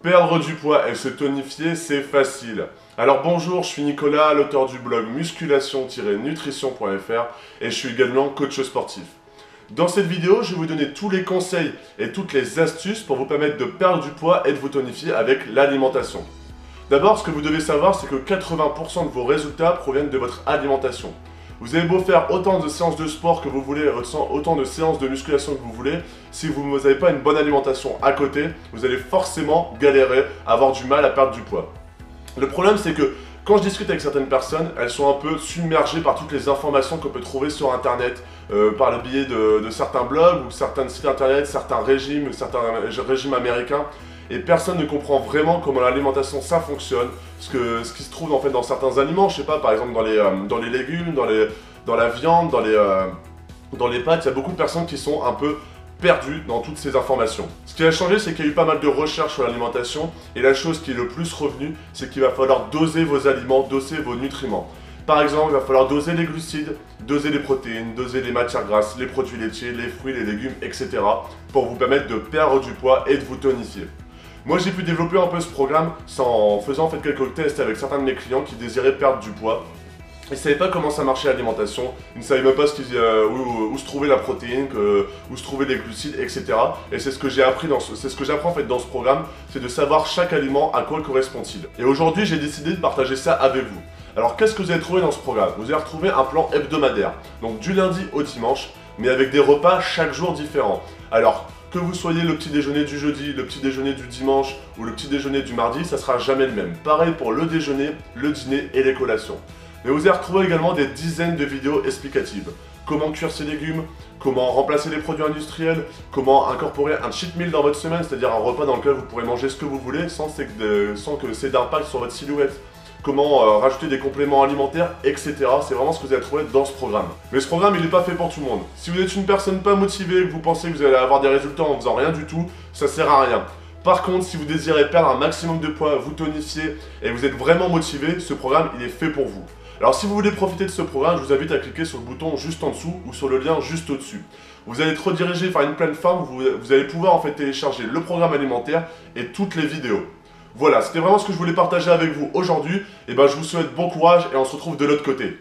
Perdre du poids et se tonifier, c'est facile. Alors bonjour, je suis Nicolas, l'auteur du blog musculation-nutrition.fr et je suis également coach sportif. Dans cette vidéo, je vais vous donner tous les conseils et toutes les astuces pour vous permettre de perdre du poids et de vous tonifier avec l'alimentation. D'abord, ce que vous devez savoir, c'est que 80% de vos résultats proviennent de votre alimentation. Vous avez beau faire autant de séances de sport que vous voulez, autant de séances de musculation que vous voulez, si vous n'avez pas une bonne alimentation à côté, vous allez forcément galérer, avoir du mal à perdre du poids. Le problème, c'est que quand je discute avec certaines personnes, elles sont un peu submergées par toutes les informations qu'on peut trouver sur internet, par le biais de certains blogs ou certains sites internet, certains régimes américains. Et personne ne comprend vraiment comment l'alimentation ça fonctionne, ce qui se trouve en fait dans certains aliments, je sais pas, par exemple dans les légumes, dans la viande, dans les pâtes, il y a beaucoup de personnes qui sont un peu perdues dans toutes ces informations. Ce qui a changé, c'est qu'il y a eu pas mal de recherches sur l'alimentation, et la chose qui est le plus revenue, c'est qu'il va falloir doser vos aliments, doser vos nutriments. Par exemple, il va falloir doser les glucides, doser les protéines, doser les matières grasses, les produits laitiers, les fruits, les légumes, etc. pour vous permettre de perdre du poids et de vous tonifier. Moi, j'ai pu développer un peu ce programme en faisant en fait quelques tests avec certains de mes clients qui désiraient perdre du poids. Ils ne savaient pas comment ça marchait l'alimentation, ils ne savaient même pas où se trouvait la protéine, où se trouvaient les glucides, etc. Et c'est ce que j'ai appris c'est ce que j'apprends en fait dans ce programme, c'est de savoir chaque aliment à quoi correspond-il. Et aujourd'hui, j'ai décidé de partager ça avec vous. Alors, qu'est-ce que vous allez trouver dans ce programme? Vous allez retrouver un plan hebdomadaire, donc du lundi au dimanche, mais avec des repas chaque jour différents. Alors, que vous soyez le petit déjeuner du jeudi, le petit déjeuner du dimanche ou le petit déjeuner du mardi, ça sera jamais le même. Pareil pour le déjeuner, le dîner et les collations. Mais vous allez retrouver également des dizaines de vidéos explicatives. Comment cuire ses légumes, comment remplacer les produits industriels, comment incorporer un cheat meal dans votre semaine, c'est-à-dire un repas dans lequel vous pourrez manger ce que vous voulez sans que c'est d'impact sur votre silhouette. Comment rajouter des compléments alimentaires, etc. C'est vraiment ce que vous allez trouver dans ce programme. Mais ce programme, il n'est pas fait pour tout le monde. Si vous êtes une personne pas motivée, que vous pensez que vous allez avoir des résultats en faisant rien du tout, ça sert à rien. Par contre, si vous désirez perdre un maximum de poids, vous tonifier et vous êtes vraiment motivé, ce programme, il est fait pour vous. Alors si vous voulez profiter de ce programme, je vous invite à cliquer sur le bouton juste en dessous ou sur le lien juste au-dessus. Vous allez être redirigé vers une plateforme où vous allez pouvoir en fait télécharger le programme alimentaire et toutes les vidéos. Voilà, c'était vraiment ce que je voulais partager avec vous aujourd'hui. Et ben, je vous souhaite bon courage et on se retrouve de l'autre côté.